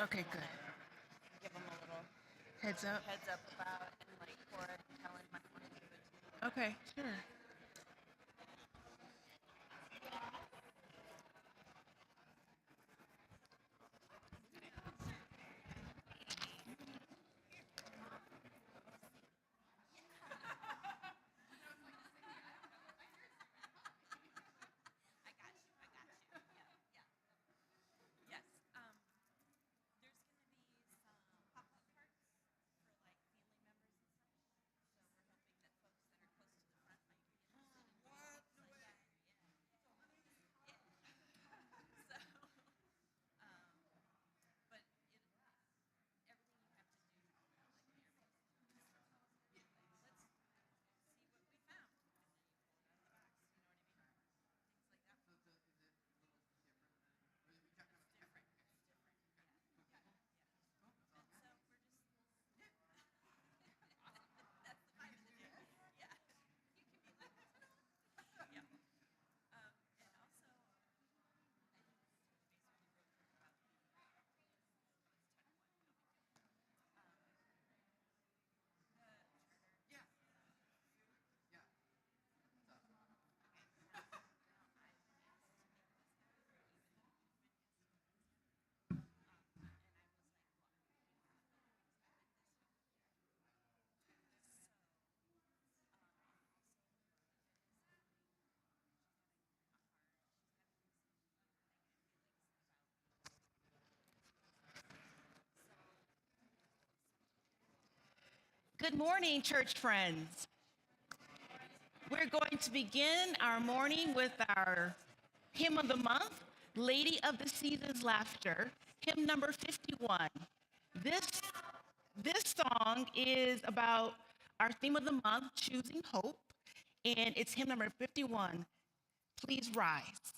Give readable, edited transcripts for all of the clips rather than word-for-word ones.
Okay, good. Give them a little Heads up. heads up about and like for it, telling my morning to it too. Okay, sure. I got you. I got you. Yeah, yeah. Yes. There's gonna be some pop-up carts for like family members and stuff. So we're hoping that folks that are close to the front might be interested in what? No way. Yeah. Yeah. So, um, but everything you have to do, like near me, is like, let's see what we found, and then you pull it out of the box. You know what I mean? Things like that. So is it a little different than? Or are we talking about different? It's different. Yeah. Yeah. Yeah. And so we're just. That's the vibe of the day. Yeah. You can be like, yeah. And also, I think this is touch base really real quick about the. It's 10:01. No big deal. The charter. Yeah. Yeah. What's up? Okay. Now I've been asked to make this happen, or even the movement has to make this happen. And I was like, well, I'm thinking about other things happen this week. So, and also Verona is having, she's having a heart, she's having some negative feelings about being in this process. So, good morning, church friends. We're going to begin our morning with our hymn of the month, Lady of the Seasons Laughter, hymn number 51. This, this song is about our theme of the month, Choosing Hope, and it's hymn number 51. Please rise.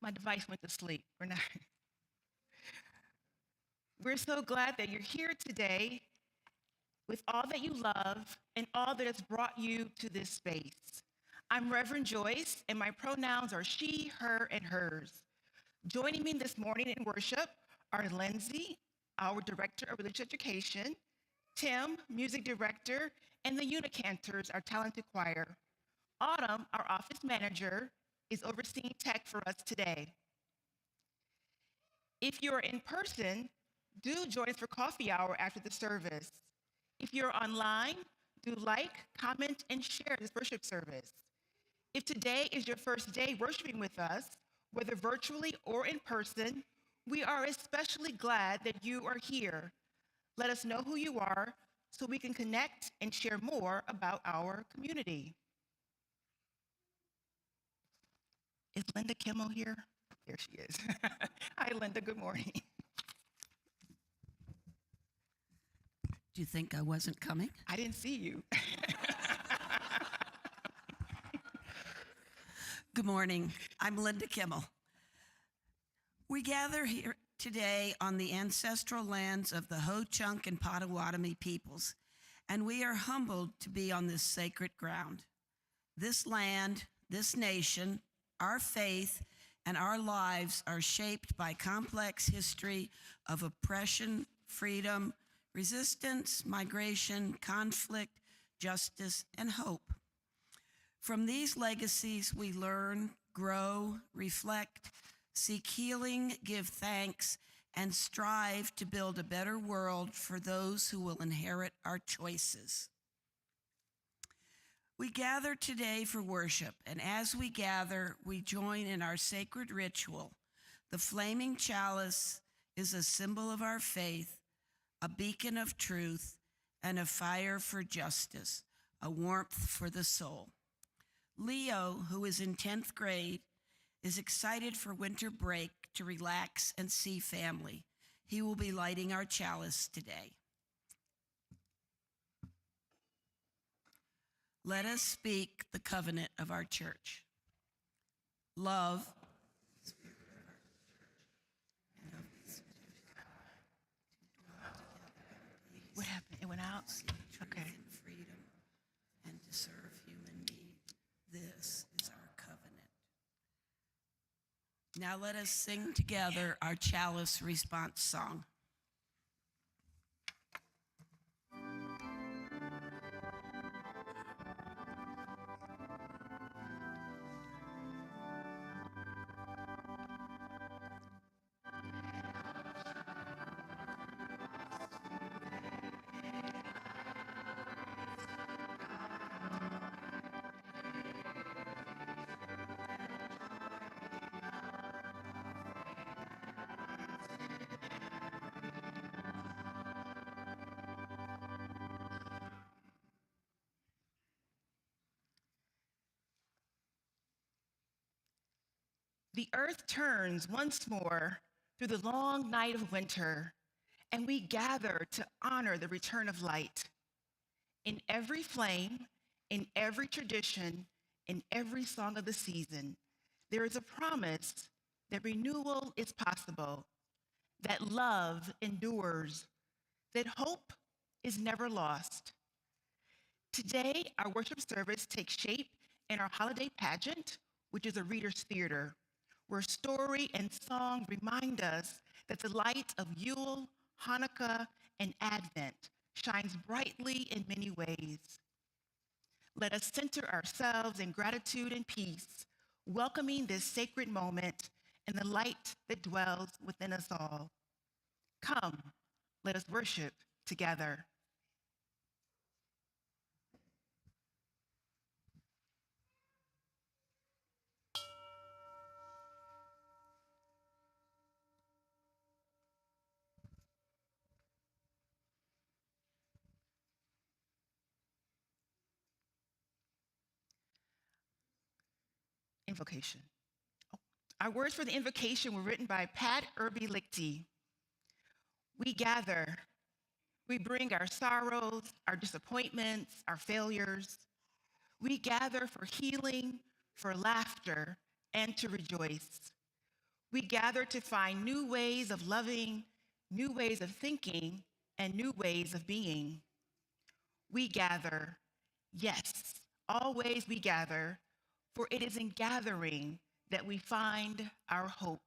My device went to sleep. We're so glad that you're here today with all that you love and all that has brought you to this space. I'm Reverend Joyce, and my pronouns are she, her, and hers. Joining me this morning in worship are Lindsay, our Director of Religious Education, Tim, Music Director, and the Unicantors, our talented choir. Autumn, our office manager, is overseeing tech for us today. If you're in person, do join us for coffee hour after the service. If you're online, do like, comment, and share this worship service. If today is your first day worshiping with us, whether virtually or in person, we are especially glad that you are here. Let us know who you are so we can connect and share more about our community. Is Linda Kimmel here? There she is. Hi, Linda. Good morning. Do you think I wasn't coming? I didn't see you. Good morning. I'm Linda Kimmel. We gather here today on the ancestral lands of the Ho-Chunk and Potawatomi peoples, and we are humbled to be on this sacred ground. This land, this nation, our faith, and our lives are shaped by complex history of oppression, freedom, resistance, migration, conflict, justice, and hope. From these legacies, we learn, grow, reflect, seek healing, give thanks, and strive to build a better world for those who will inherit our choices. We gather today for worship, and as we gather, we join in our sacred ritual. The flaming chalice is a symbol of our faith, a beacon of truth, and a fire for justice, a warmth for the soul. Leo, who is in 10th grade, is excited for winter break to relax and see family. He will be lighting our chalice today. Let us speak the covenant of our church. Love. What happened? It went out? Okay. And freedom and to serve human need. This is our covenant. Now let us sing together our chalice response song. The earth turns once more through the long night of winter, and we gather to honor the return of light. In every flame, in every tradition, in every song of the season, there is a promise that renewal is possible, that love endures, that hope is never lost. Today, our worship service takes shape in our holiday pageant, which is a reader's theater, where story and song remind us that the light of Yule, Hanukkah, and Advent shines brightly in many ways. Let us center ourselves in gratitude and peace, welcoming this sacred moment and the light that dwells within us all. Come, let us worship together. Invocation. Our words for the invocation were written by Pat Irby-Lichty. We gather. We bring our sorrows, our disappointments, our failures. We gather for healing, for laughter, and to rejoice. We gather to find new ways of loving, new ways of thinking, and new ways of being. We gather, yes, always we gather, for it is in gathering that we find our hope.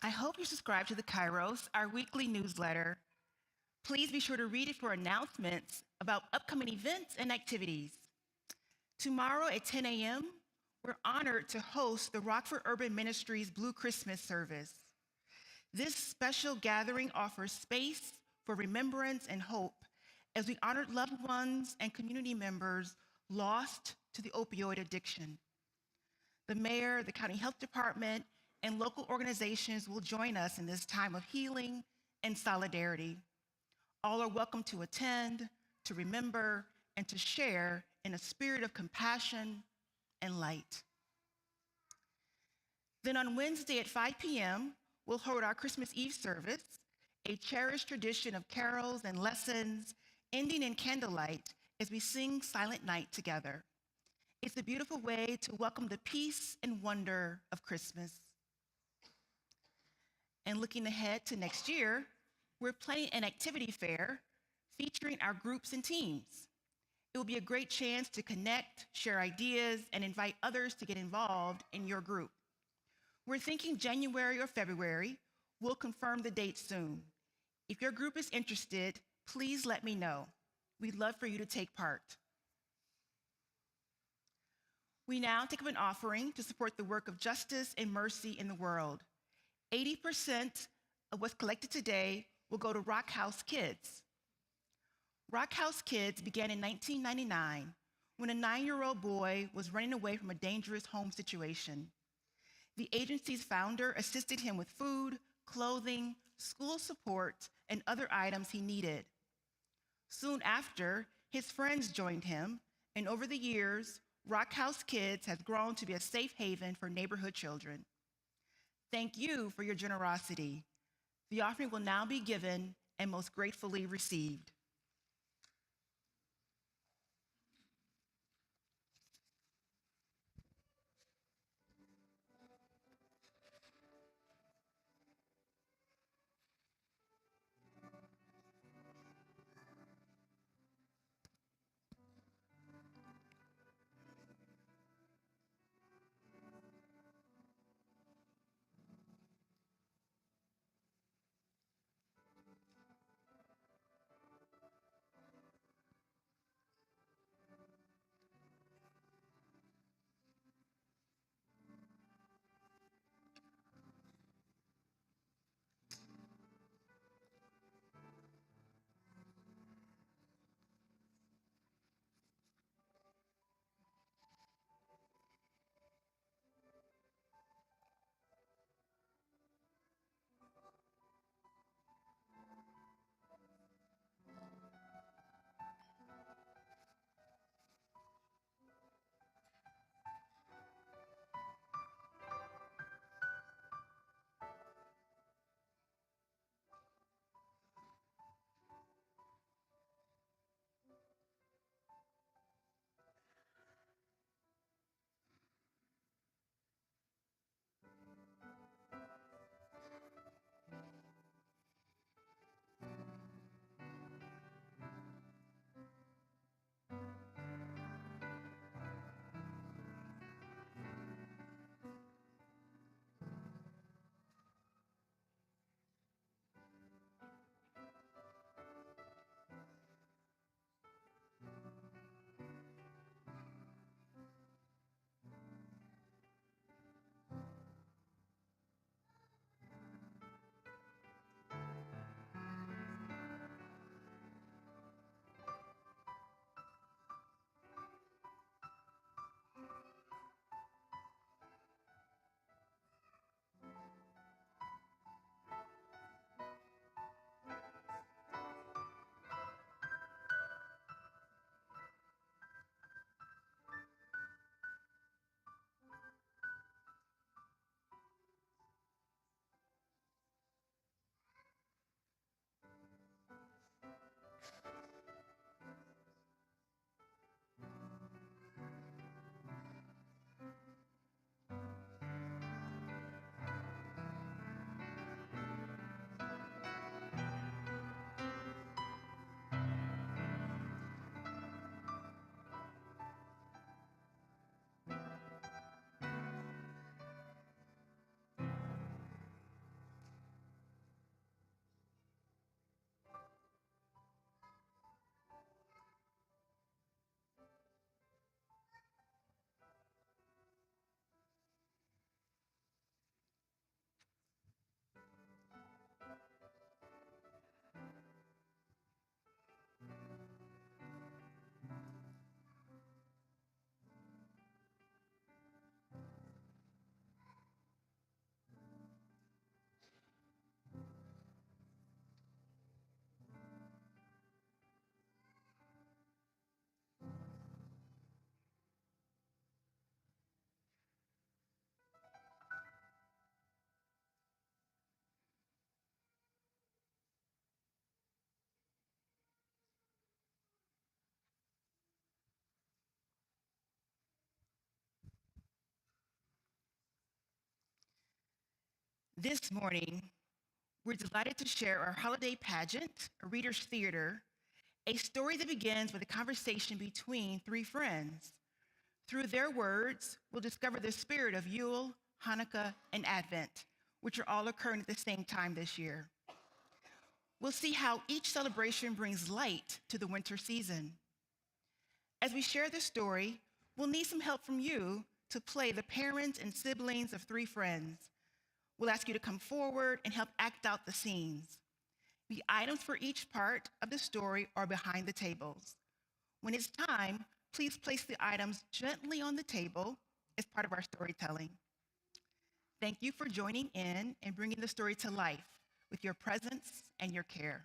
I hope you subscribe to the Kairos, our weekly newsletter. Please be sure to read it for announcements about upcoming events and activities. Tomorrow at 10 a.m., we're honored to host the Rockford Urban Ministries Blue Christmas service. This special gathering offers space for remembrance and hope as we honor loved ones and community members lost to the opioid addiction. The mayor, the county health department, and local organizations will join us in this time of healing and solidarity. All are welcome to attend, to remember, and to share in a spirit of compassion and light. Then on Wednesday at 5 p.m., we'll hold our Christmas Eve service, a cherished tradition of carols and lessons, ending in candlelight as we sing Silent Night together. It's a beautiful way to welcome the peace and wonder of Christmas. And looking ahead to next year, we're planning an activity fair featuring our groups and teams. It will be a great chance to connect, share ideas, and invite others to get involved in your group. We're thinking January or February. We'll confirm the date soon. If your group is interested, please let me know. We'd love for you to take part. We now take up an offering to support the work of justice and mercy in the world. 80% of what's collected today will go to Rock House Kids. Rock House Kids began in 1999 when a 9-year-old boy was running away from a dangerous home situation. The agency's founder assisted him with food, clothing, school support, and other items he needed. Soon after, his friends joined him, and over the years, Rock House Kids has grown to be a safe haven for neighborhood children. Thank you for your generosity. The offering will now be given and most gratefully received. This morning, we're delighted to share our holiday pageant, a reader's theater, a story that begins with a conversation between three friends. Through their words, we'll discover the spirit of Yule, Hanukkah, and Advent, which are all occurring at the same time this year. We'll see how each celebration brings light to the winter season. As we share the story, we'll need some help from you to play the parents and siblings of three friends. We'll ask you to come forward and help act out the scenes. The items for each part of the story are behind the tables. When it's time, please place the items gently on the table as part of our storytelling. Thank you for joining in and bringing the story to life with your presence and your care.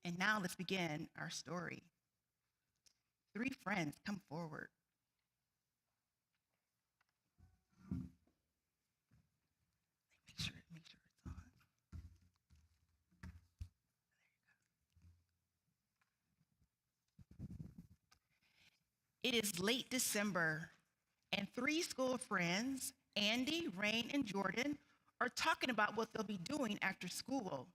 And now let's begin our story. Three friends, come forward. Make sure it's on. It is late December, and three school friends, Andy, Rain, and Jordan, are talking about what they'll be doing after school.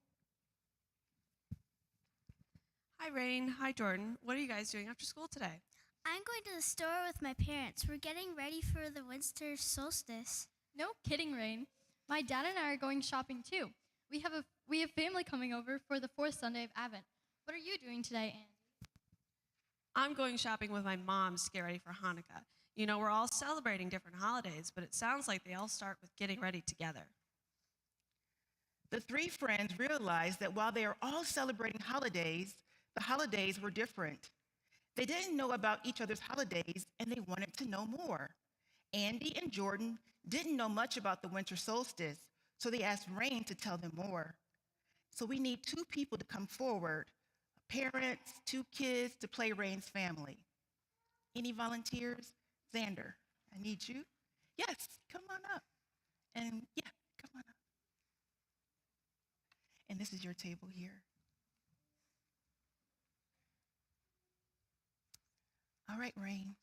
Hi, Rain. Hi, Jordan. What are you guys doing after school today? I'm going to the store with my parents. We're getting ready for the winter solstice. No kidding, Rain. My dad and I are going shopping too. We have family coming over for the fourth Sunday of Advent. What are you doing today, Andy? I'm going shopping with my mom to get ready for Hanukkah. You know, we're all celebrating different holidays, but it sounds like they all start with getting ready together. The three friends realized that while they are all celebrating holidays, the holidays were different. They didn't know about each other's holidays, and they wanted to know more. Andy and Jordan didn't know much about the winter solstice, so they asked Rain to tell them more. So we need two people to come forward, parents, two kids to play Rain's family. Any volunteers? Xander, I need you. Yes, come on up. And yeah, come on up. And this is your table here. All right, Rain.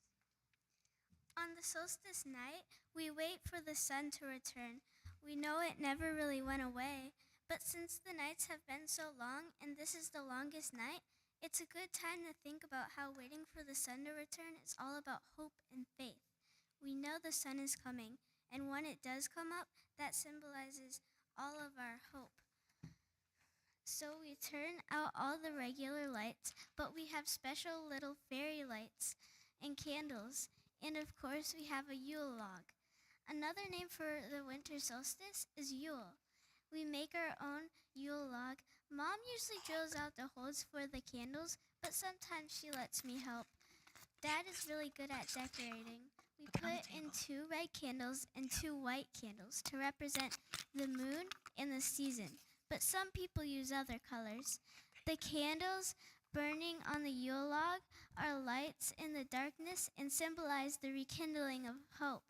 On the solstice night, we wait for the sun to return. We know it never really went away, but since the nights have been so long and this is the longest night, it's a good time to think about how waiting for the sun to return is all about hope and faith. We know the sun is coming, and when it does come up, that symbolizes all of our hope. So we turn out all the regular lights, but we have special little fairy lights and candles, and of course we have a Yule log. Another name for the winter solstice is Yule. We make our own Yule log. Mom usually drills out the holes for the candles, but sometimes she lets me help. Dad is really good at decorating. We put in 2 red candles and 2 white candles to represent the moon and the season, but some people use other colors. The candles burning on the Yule log are lights in the darkness and symbolize the rekindling of hope.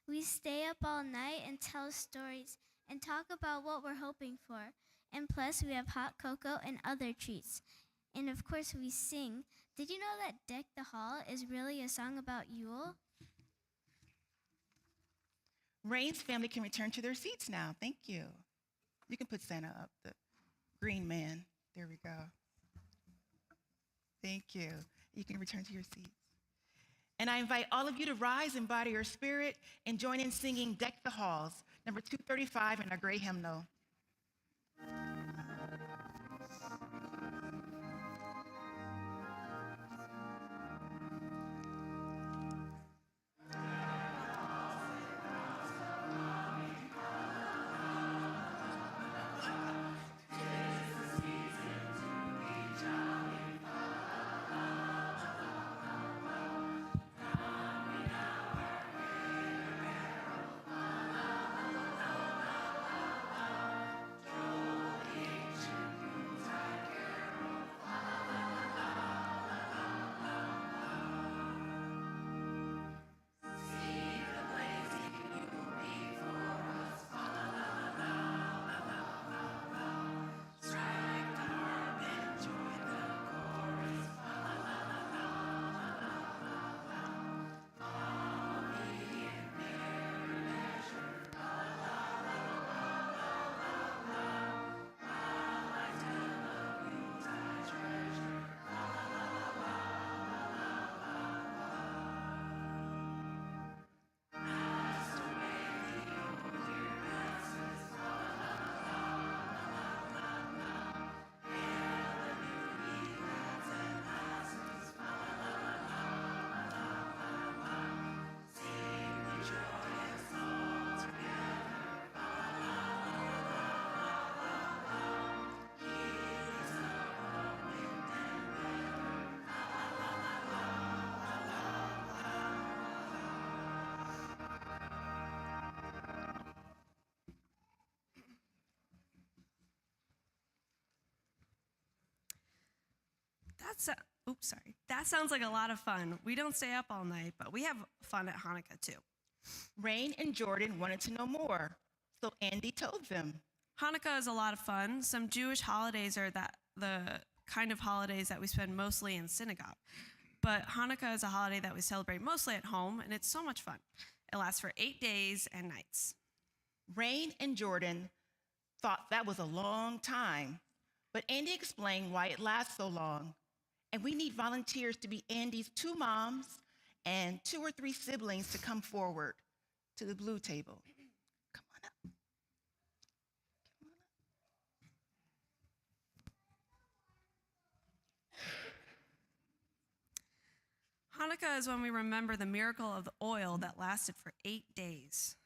We stay up all night and tell stories and talk about what we're hoping for. And plus, we have hot cocoa and other treats. And of course, we sing. Did you know that Deck the Hall is really a song about Yule? Rain's family can return to their seats now. Thank you. You can put Santa up, the green man. There we go. Thank you. You can return to your seats. And I invite all of you to rise, embody your spirit, and join in singing Deck the Halls, number 235 in our gray hymnal. That sounds like a lot of fun. We don't stay up all night, but we have fun at Hanukkah too. Rain and Jordan wanted to know more, so Andy told them. Hanukkah is a lot of fun. Some Jewish holidays are the kind of holidays that we spend mostly in synagogue. But Hanukkah is a holiday that we celebrate mostly at home, and it's so much fun. It lasts for 8 days and nights. Rain and Jordan thought that was a long time, but Andy explained why it lasts so long. And we need volunteers to be Andy's 2 moms and 2 or 3 siblings to come forward to the blue table. Come on up. Hanukkah is when we remember the miracle of the oil that lasted for 8 days.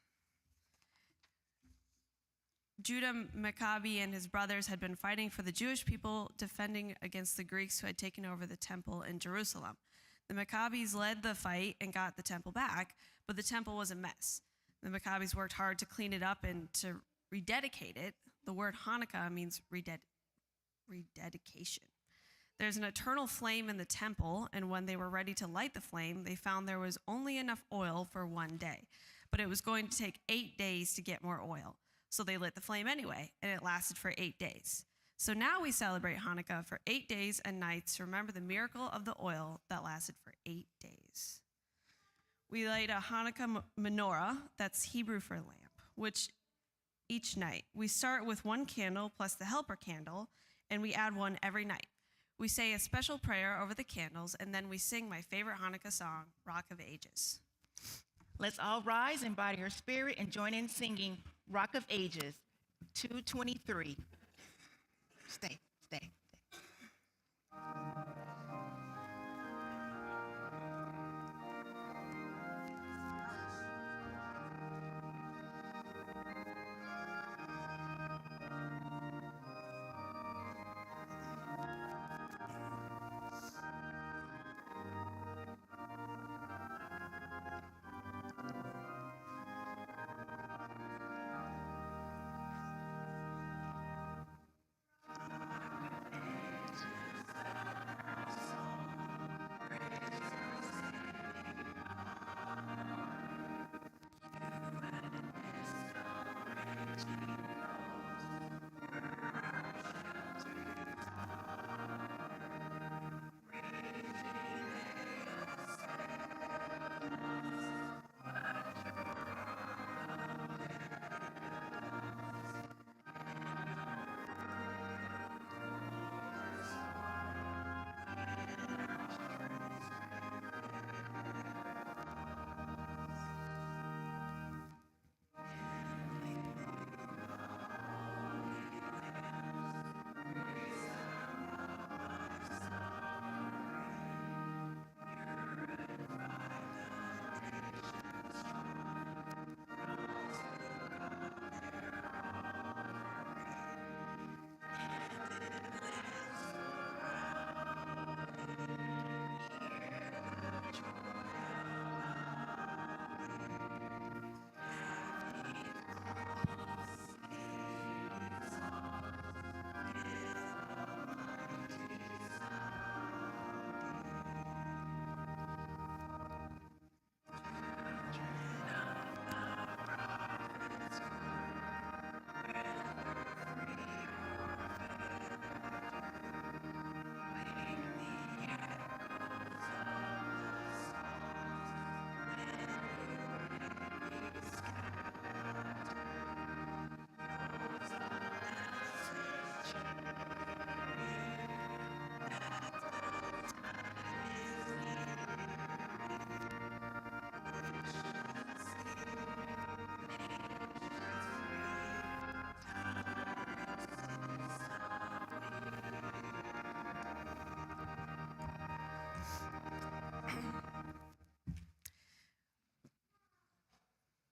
Judah Maccabi and his brothers had been fighting for the Jewish people, defending against the Greeks who had taken over the temple in Jerusalem. The Maccabis led the fight and got the temple back, but the temple was a mess. The Maccabis worked hard to clean it up and to rededicate it. The word Hanukkah means rededication. There's an eternal flame in the temple, and when they were ready to light the flame, they found there was only enough oil for 1 day, but it was going to take 8 days to get more oil. So they lit the flame anyway, and it lasted for 8 days. So now we celebrate Hanukkah for 8 days and nights to remember the miracle of the oil that lasted for 8 days. We light a Hanukkah menorah, that's Hebrew for lamp, which each night. We start with 1 candle plus the helper candle, and we add 1 every night. We say a special prayer over the candles, and then we sing my favorite Hanukkah song, Rock of Ages. Let's all rise in body or spirit and join in singing Rock of Ages, 223. Stay.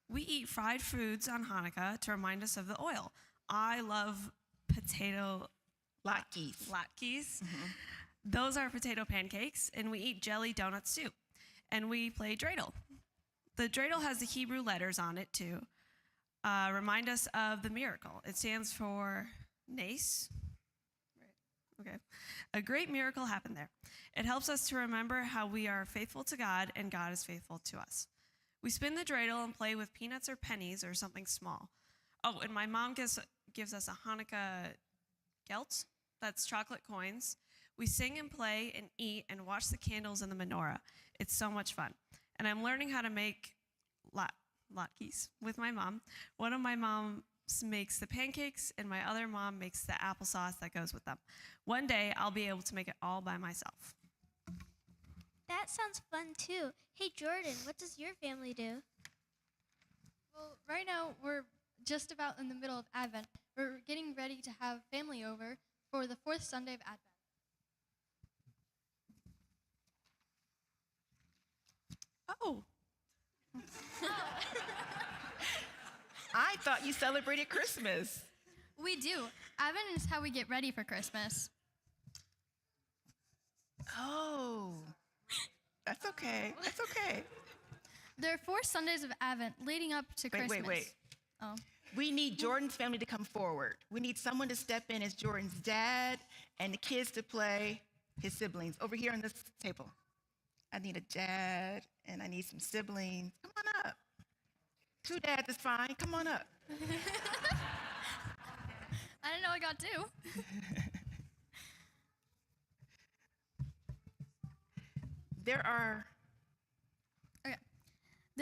We eat fried foods on Hanukkah to remind us of the oil. I love potato Latkes. latkes. Those are potato pancakes, and we eat jelly donuts too. And we play dreidel. The dreidel has the Hebrew letters on it too. Remind us of the miracle. It stands for Nace. Okay. A great miracle happened there. It helps us to remember how we are faithful to God and God is faithful to us. We spin the dreidel and play with peanuts or pennies or something small. Oh, and my mom gives us a Hanukkah gelt. That's chocolate coins. We sing and play and eat and watch the candles in the menorah. It's so much fun. And I'm learning how to make latkes with my mom. One of my moms makes the pancakes, and my other mom makes the applesauce that goes with them. One day, I'll be able to make it all by myself. That sounds fun too. Hey Jordan, what does your family do? Well, right now we're just about in the middle of Advent. We're getting ready to have family over for the fourth Sunday of Advent. Oh, I thought you celebrated Christmas. We do. Advent is how we get ready for Christmas. Oh, that's okay. That's okay. There are 4 Sundays of Advent leading up to Christmas. Wait. Oh. We need Jordan's family to come forward. We need someone to step in as Jordan's dad and the kids to play his siblings. Over here on this table. I need a dad and I need some siblings. Come on up. 2 dads is fine. Come on up. I didn't know I got 2. There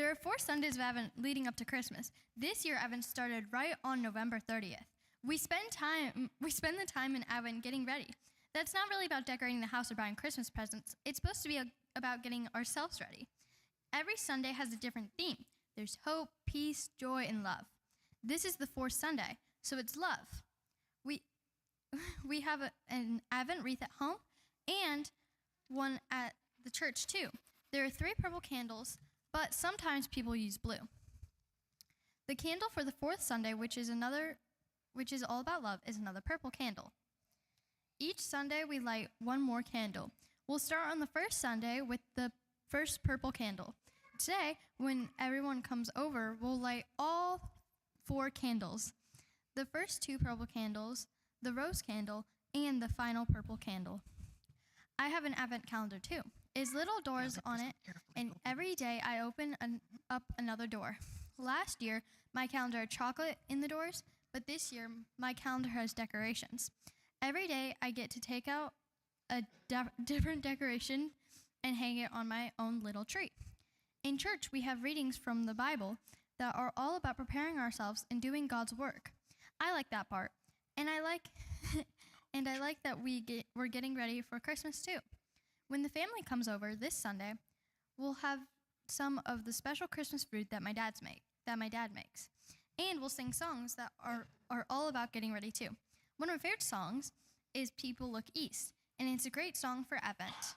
are 4 Sundays of Advent leading up to Christmas. This year, Advent started right on November 30th. We spend the time in Advent getting ready. That's not really about decorating the house or buying Christmas presents. It's supposed to be about getting ourselves ready. Every Sunday has a different theme. There's hope, peace, joy, and love. This is the 4th Sunday, so it's love. We have an Advent wreath at home and one at the church too. There are 3 purple candles, but sometimes people use blue. The candle for the 4th Sunday, which is all about love, is another purple candle. Each Sunday we light one more candle. We'll start on the first Sunday with the first purple candle. Today, when everyone comes over, we'll light all 4 candles. The first 2 purple candles, the rose candle, and the final purple candle. I have an Advent calendar too. It's little doors on it, and every day I open up another door. Last year, my calendar had chocolate in the doors, but this year, my calendar has decorations. Every day, I get to take out a different decoration and hang it on my own little tree. In church, we have readings from the Bible that are all about preparing ourselves and doing God's work. I like that part, and I like that we're getting ready for Christmas too. When the family comes over this Sunday, we'll have some of the special Christmas food that my dad makes, and we'll sing songs that are all about getting ready too. One of my favorite songs is "People Look East," and it's a great song for Advent.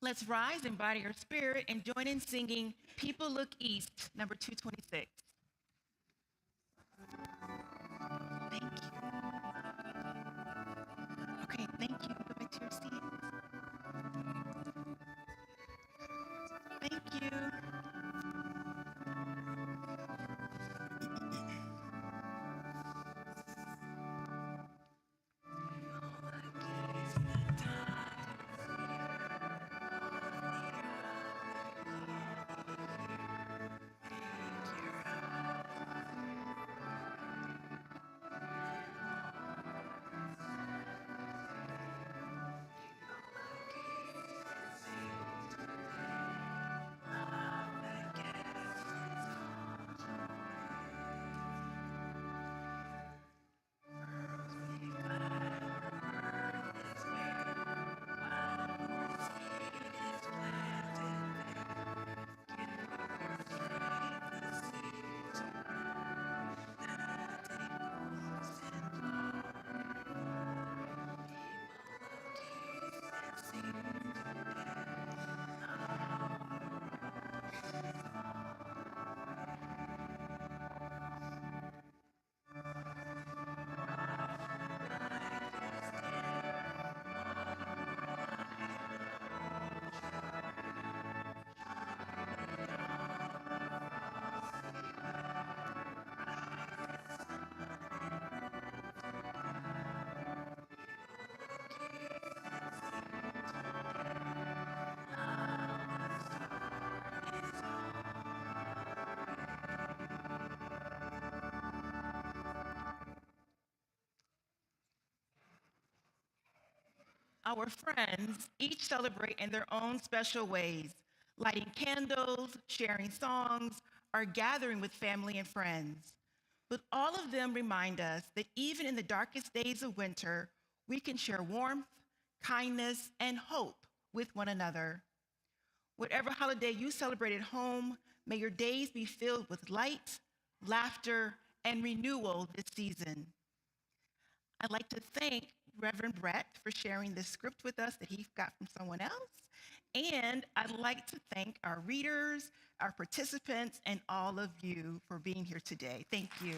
Let's rise in body or spirit and join in singing "People Look East," number 226. Thank you. Okay, thank you. Go back to your seat. Thank you. our friends each celebrate in their own special ways, lighting candles, sharing songs, or gathering with family and friends. But all of them remind us that even in the darkest days of winter, we can share warmth, kindness, and hope with one another. Whatever holiday you celebrate at home, may your days be filled with light, laughter, and renewal this season. I'd like to thank Reverend Brett for sharing this script with us that he got from someone else. And I'd like to thank our readers, our participants, and all of you for being here today. Thank you.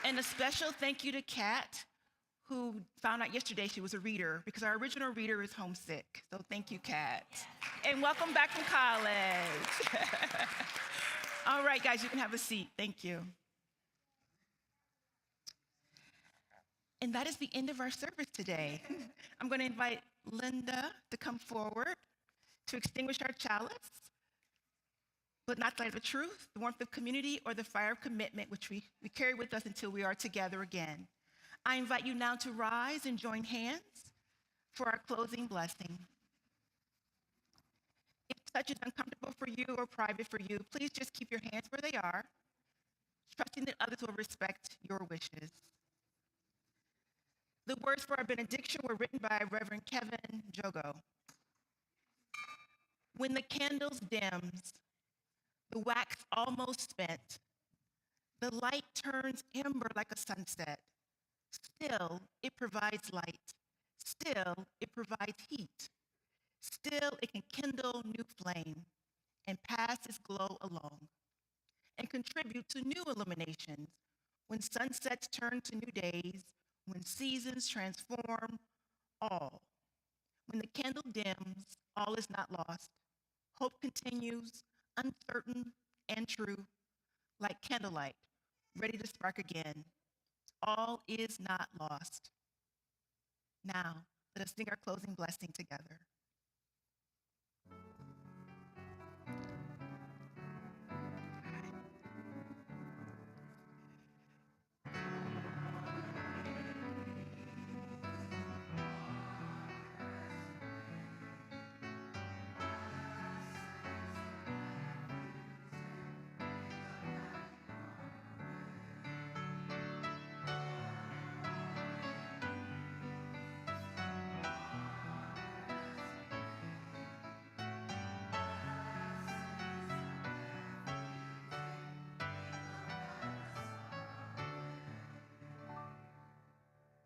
And a special thank you to Kat, who found out yesterday she was a reader, because our original reader is homesick. So thank you, Kat. And welcome back from college. All right, guys, you can have a seat. Thank you. And that is the end of our service today. I'm going to invite Linda to come forward to extinguish our chalice, but not the light of truth, the warmth of community, or the fire of commitment, which we carry with us until we are together again. I invite you now to rise and join hands for our closing blessing. If such is uncomfortable for you or private for you, please just keep your hands where they are, trusting that others will respect your wishes. The words for our benediction were written by Reverend Kevin Jogo. When the candles dims, the wax almost spent, the light turns amber like a sunset. Still, it provides light. Still, it provides heat. Still, it can kindle new flame and pass its glow along and contribute to new illuminations when sunsets turn to new days, when seasons transform all. When the candle dims, all is not lost. Hope continues, uncertain and true, like candlelight, ready to spark again. All is not lost. Now, let us sing our closing blessing together.